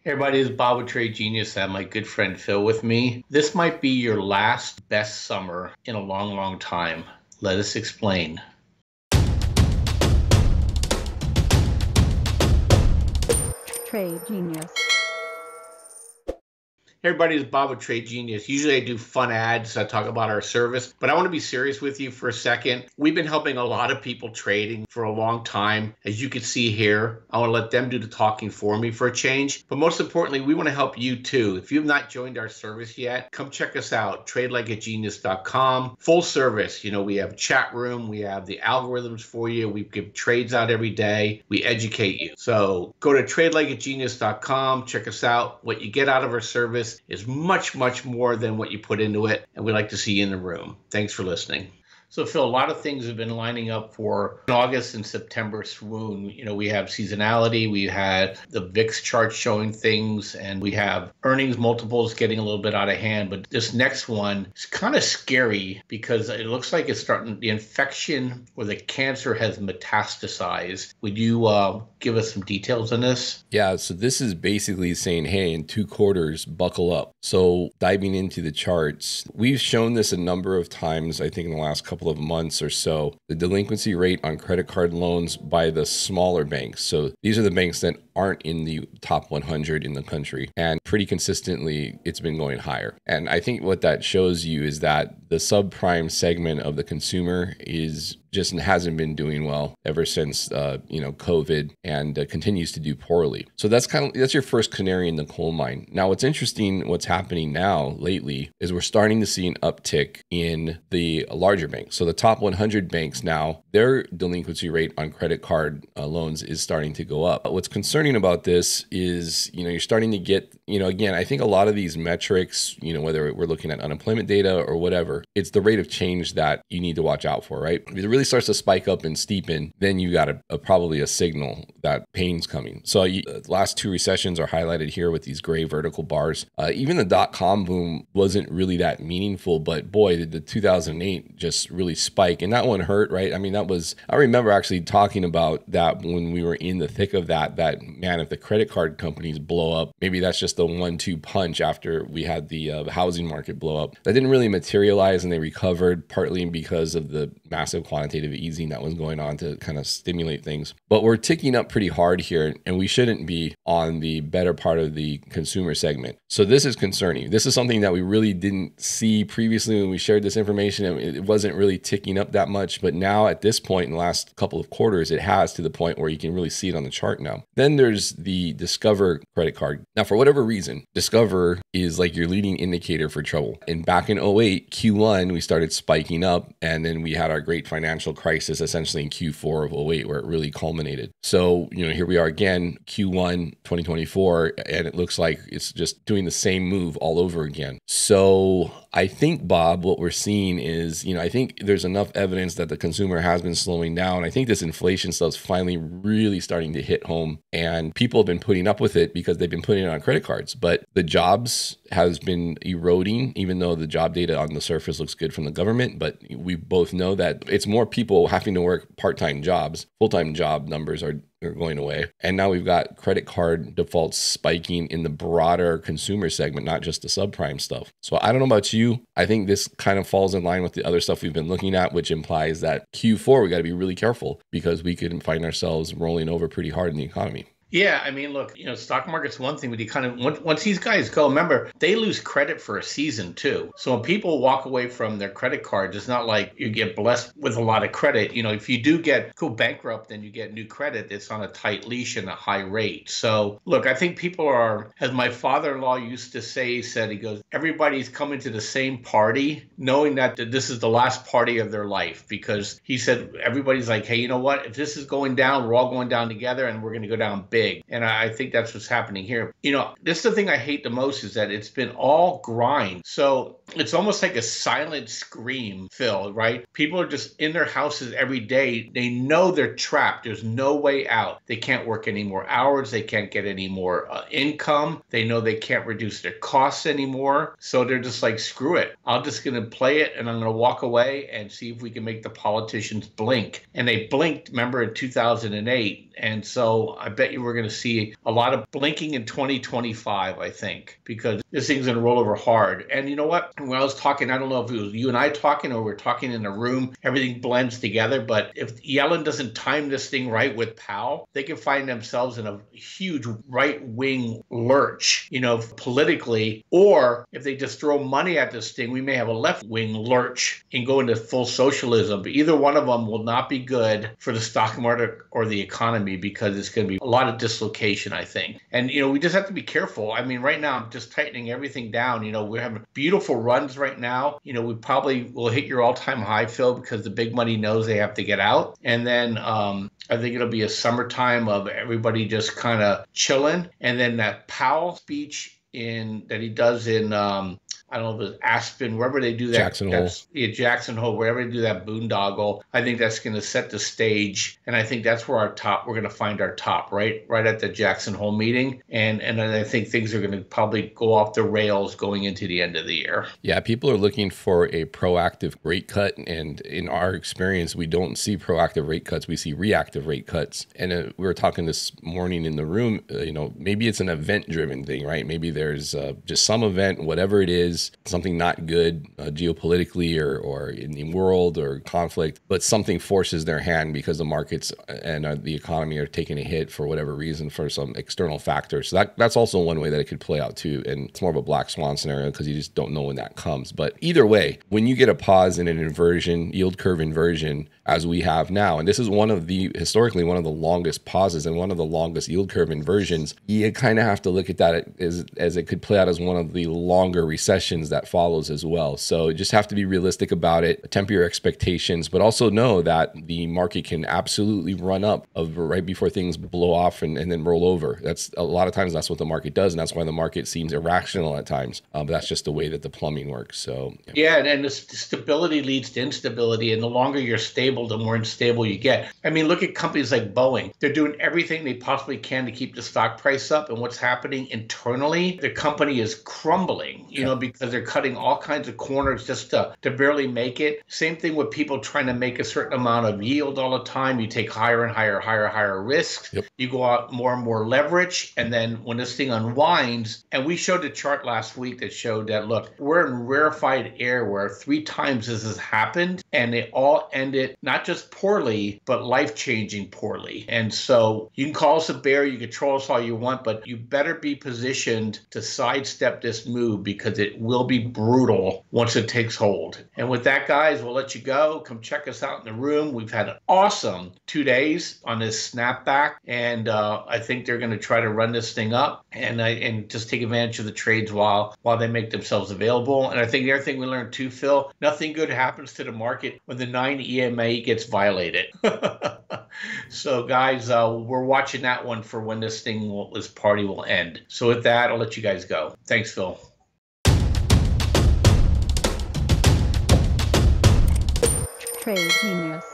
Everybody, this is Bob with Trade Genius. I have my good friend Phil with me. This might be your last best summer in a long, long time. Let us explain. Trade Genius. Everybody, is Bob with Trade Genius. Usually I do fun ads. I talk about our service, but I want to be serious with you for a second. We've been helping a lot of people trading for a long time. As you can see here, I want to let them do the talking for me for a change. But most importantly, we want to help you too. If you've not joined our service yet, come check us out, tradelikeagenius.com. Full service. You know, we have chat room. We have the algorithms for you. We give trades out every day. We educate you. So go to tradelikeagenius.com. Check us out. What you get out of our service is much, much more than what you put into it. And we'd like to see you in the room. Thanks for listening. So Phil, a lot of things have been lining up for August and September swoon. You know, we have seasonality, we had the VIX chart showing things, and we have earnings multiples getting a little bit out of hand. But this next one is kind of scary because it looks like it's starting, the infection or the cancer has metastasized. Would you give us some details on this? Yeah, so this is basically saying, hey, in 2 quarters, buckle up. So diving into the charts, we've shown this a number of times, I think in the last couple of months or so, the delinquency rate on credit card loans by the smaller banks. So these are the banks that aren't in the top 100 in the country. And pretty consistently, it's been going higher. And I think what that shows you is that the subprime segment of the consumer is just hasn't been doing well ever since COVID, and continues to do poorly. So that's your first canary in the coal mine. Now, what's interesting, what's happening now lately is we're starting to see an uptick in the larger banks. So the top 100 banks now, their delinquency rate on credit card loans is starting to go up. What's concerning about this is, you're starting to get, again, I think a lot of these metrics, whether we're looking at unemployment data or whatever, it's the rate of change that you need to watch out for, right? If it really starts to spike up and steepen, then you got probably a signal that pain's coming. So the last 2 recessions are highlighted here with these gray vertical bars. Even the dot-com boom wasn't really that meaningful, but boy, did the 2008 just really spike, and that one hurt, right? I mean, I remember actually talking about that when we were in the thick of that man, if the credit card companies blow up, maybe that's just the 1-2 punch after we had the housing market blow up. That didn't really materialize, and they recovered partly because of the massive quantitative easing that was going on to kind of stimulate things. But we're ticking up pretty hard here, and we shouldn't be on the better part of the consumer segment. So this is concerning. This is something that we really didn't see previously when we shared this information. It wasn't really ticking up that much, but now at this point in the last couple of quarters, it has, to the point where you can really see it on the chart now. Then there's the Discover credit card. Now, for whatever reason, Discover is like your leading indicator for trouble. And back in 2008, Q1, we started spiking up, and then we had our great financial crisis essentially in Q4 of 2008, where it really culminated. So, here we are again, Q1 2024, and it looks like it's just doing the same move all over again. So I think, Bob, what we're seeing is, I think there's enough evidence that the consumer has been slowing down. I think this inflation stuff's finally really starting to hit home, and people have been putting up with it because they've been putting it on credit cards. But the jobs has been eroding, even though the job data on the surface looks good from the government. But we both know that it's more people having to work part-time jobs. Full-time job numbers are going away. And now we've got credit card defaults spiking in the broader consumer segment, not just the subprime stuff. So I don't know about you. I think this kind of falls in line with the other stuff we've been looking at, which implies that Q4, we got to be really careful because we could find ourselves rolling over pretty hard in the economy. Yeah, I mean, look, stock market's one thing, but you kind of, once these guys go, remember, they lose credit for a season too. So when people walk away from their credit cards, it's not like you get blessed with a lot of credit. If you do go bankrupt, then you get new credit. It's on a tight leash and a high rate. So look, I think people are, as my father-in-law used to say, he goes, everybody's coming to the same party, knowing that this is the last party of their life, because he said, everybody's like, hey, you know what? If this is going down, we're all going down together, and we're going to go down big. And I think that's what's happening here. This is the thing I hate the most, is that it's been all grind. So it's almost like a silent scream, Phil, right? People are just in their houses every day. They know they're trapped. There's no way out. They can't work any more hours. They can't get any more income. They know they can't reduce their costs anymore. So they're just like, screw it. I'm just going to play it, and I'm going to walk away and see if we can make the politicians blink. And they blinked, remember, in 2008. And so I bet you we're going to see a lot of blinking in 2025, I think, because this thing's going to roll over hard. And you know what? When I was talking, I don't know if it was you and I talking or we're talking in a room, everything blends together. But if Yellen doesn't time this thing right with Powell, they can find themselves in a huge right-wing lurch, politically. Or if they just throw money at this thing, we may have a left-wing lurch and go into full socialism. But either one of them will not be good for the stock market or the economy, because it's going to be a lot of dislocation, I think. And, we just have to be careful. I mean, right now, I'm just tightening everything down. We're having beautiful runs right now. We probably will hit your all-time high, Phil, because the big money knows they have to get out. And then I think it'll be a summertime of everybody just kind of chilling. And then that Powell speech that he does in I don't know if it's Aspen, wherever they do that. Jackson Hole. Yeah, Jackson Hole, wherever they do that boondoggle. I think that's going to set the stage. And I think that's where we're going to find our top, right at the Jackson Hole meeting. And then I think things are going to probably go off the rails going into the end of the year. Yeah, people are looking for a proactive rate cut. And in our experience, we don't see proactive rate cuts. We see reactive rate cuts. And we were talking this morning in the room, maybe it's an event-driven thing, right? Maybe there's just some event, whatever it is, something not good geopolitically or in the world or conflict, but something forces their hand because the markets and the economy are taking a hit for whatever reason for some external factor. So that's also one way that it could play out too. And it's more of a black swan scenario because you just don't know when that comes. But either way, when you get a pause in an inversion, yield curve inversion, as we have now, and this is historically one of the longest pauses and one of the longest yield curve inversions, you kind of have to look at that as it could play out as one of the longer recessions that follows as well. So you just have to be realistic about it, temper your expectations, but also know that the market can absolutely run up right before things blow off and then roll over. That's a lot of times that's what the market does, and that's why the market seems irrational at times. But that's just the way that the plumbing works. So yeah, and the stability leads to instability, and the longer you're stable, the more unstable you get. I mean, look at companies like Boeing. They're doing everything they possibly can to keep the stock price up, and what's happening internally, the company is crumbling, because they're cutting all kinds of corners just to barely make it. Same thing with people trying to make a certain amount of yield all the time. You take higher and higher risks. Yep. You go out more and more leverage, and then when this thing unwinds, and we showed a chart last week that showed that, look, we're in rarefied air where 3 times this has happened, and they all ended not just poorly, but life-changing poorly. And so you can call us a bear, you can troll us all you want, but you better be positioned to sidestep this move because it will be brutal once it takes hold. And with that, guys, we'll let you go. Come check us out in the room. We've had an awesome 2 days on this snapback, and I think they're going to try to run this thing up and just take advantage of the trades while they make themselves available. And I think the other thing we learned too, Phil, nothing good happens to the market when the 9 EMA gets violated. So guys, we're watching that one for when this party will end. So with that, I'll let you guys go. Thanks, Phil. Trade Genius.